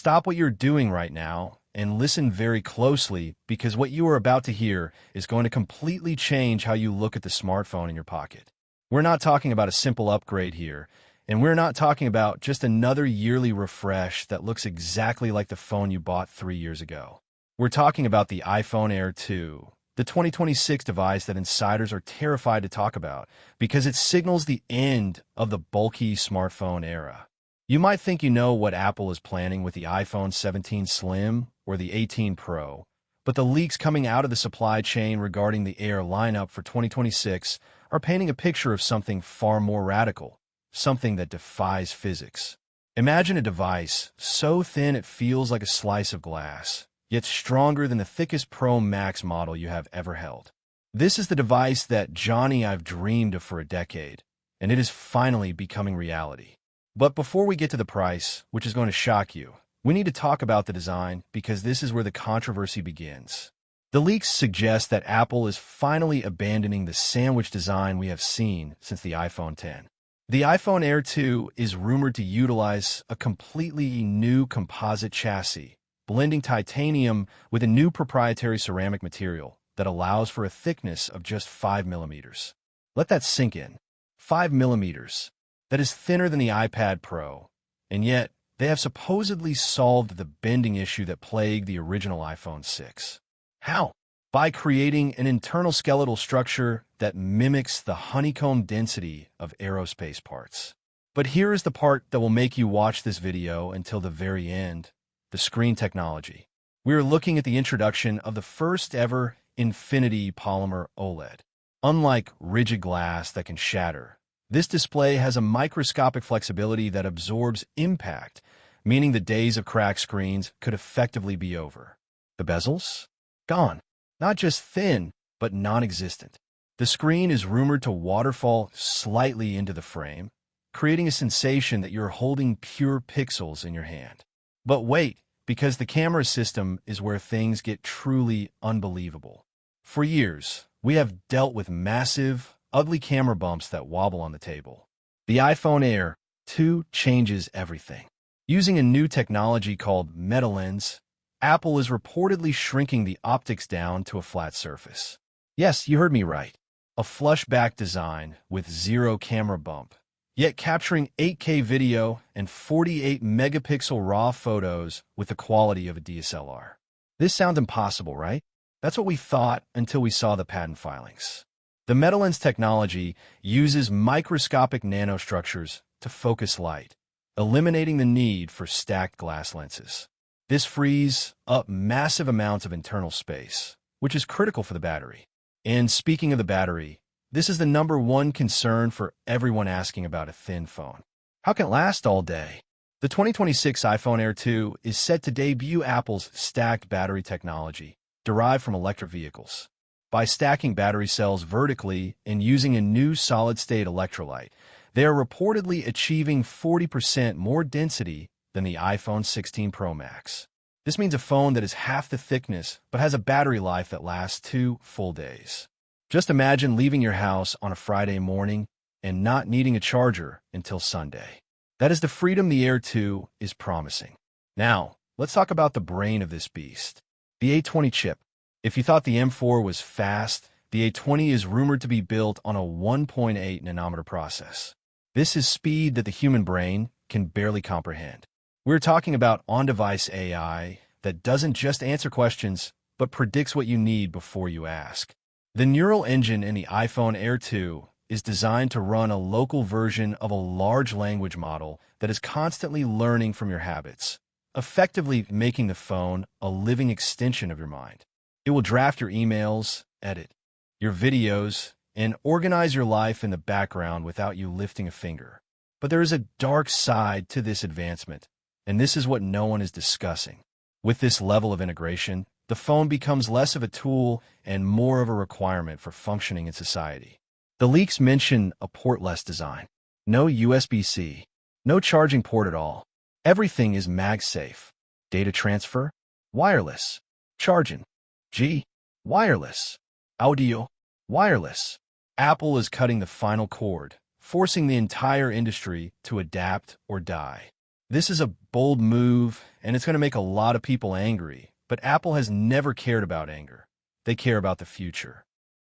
Stop what you're doing right now and listen very closely because what you are about to hear is going to completely change how you look at the smartphone in your pocket. We're not talking about a simple upgrade here, and we're not talking about just another yearly refresh that looks exactly like the phone you bought 3 years ago. We're talking about the iPhone Air 2, the 2026 device that insiders are terrified to talk about because it signals the end of the bulky smartphone era. You might think you know what Apple is planning with the iPhone 17 Slim or the 18 Pro, but the leaks coming out of the supply chain regarding the Air lineup for 2026 are painting a picture of something far more radical, something that defies physics. Imagine a device so thin it feels like a slice of glass, yet stronger than the thickest Pro Max model you have ever held. This is the device that Johnny I've dreamed of for a decade, and it is finally becoming reality. But before we get to the price, which is going to shock you, we need to talk about the design because this is where the controversy begins. The leaks suggest that Apple is finally abandoning the sandwich design we have seen since the iPhone X. The iPhone Air 2 is rumored to utilize a completely new composite chassis, blending titanium with a new proprietary ceramic material that allows for a thickness of just 5 millimeters. Let that sink in. 5 millimeters. That is thinner than the iPad Pro, and yet they have supposedly solved the bending issue that plagued the original iPhone 6. How? By creating an internal skeletal structure that mimics the honeycomb density of aerospace parts. But here is the part that will make you watch this video until the very end: the screen technology. We are looking at the introduction of the first ever Infinity Polymer OLED. Unlike rigid glass that can shatter, this display has a microscopic flexibility that absorbs impact, meaning the days of cracked screens could effectively be over. The bezels? Gone. Not just thin, but non-existent. The screen is rumored to waterfall slightly into the frame, creating a sensation that you're holding pure pixels in your hand. But wait, because the camera system is where things get truly unbelievable. For years, we have dealt with massive, ugly camera bumps that wobble on the table. The iPhone Air 2 changes everything. Using a new technology called Metalens, Apple is reportedly shrinking the optics down to a flat surface. Yes, you heard me right. A flush-back design with zero camera bump, yet capturing 8K video and 48-megapixel RAW photos with the quality of a DSLR. This sounds impossible, right? That's what we thought until we saw the patent filings. The Metalens technology uses microscopic nanostructures to focus light, eliminating the need for stacked glass lenses. This frees up massive amounts of internal space, which is critical for the battery. And speaking of the battery, this is the #1 concern for everyone asking about a thin phone. How can it last all day? The 2026 iPhone Air 2 is set to debut Apple's stacked battery technology, derived from electric vehicles. By stacking battery cells vertically and using a new solid-state electrolyte, they are reportedly achieving 40% more density than the iPhone 16 Pro Max. This means a phone that is half the thickness but has a battery life that lasts 2 full days. Just imagine leaving your house on a Friday morning and not needing a charger until Sunday. That is the freedom the Air 2 is promising. Now, let's talk about the brain of this beast, the A20 chip. If you thought the M4 was fast, the A20 is rumored to be built on a 1.8 nanometer process. This is speed that the human brain can barely comprehend. We're talking about on-device AI that doesn't just answer questions, but predicts what you need before you ask. The neural engine in the iPhone Air 2 is designed to run a local version of a large language model that is constantly learning from your habits, effectively making the phone a living extension of your mind. It will draft your emails, edit your videos, and organize your life in the background without you lifting a finger. But there is a dark side to this advancement, and this is what no one is discussing. With this level of integration, the phone becomes less of a tool and more of a requirement for functioning in society. The leaks mention a portless design. No USB-C, no charging port at all. Everything is MagSafe. Data transfer, wireless. Charging, wireless. Audio, wireless. Apple is cutting the final cord, forcing the entire industry to adapt or die. This is a bold move, and it's going to make a lot of people angry, but Apple has never cared about anger. They care about the future.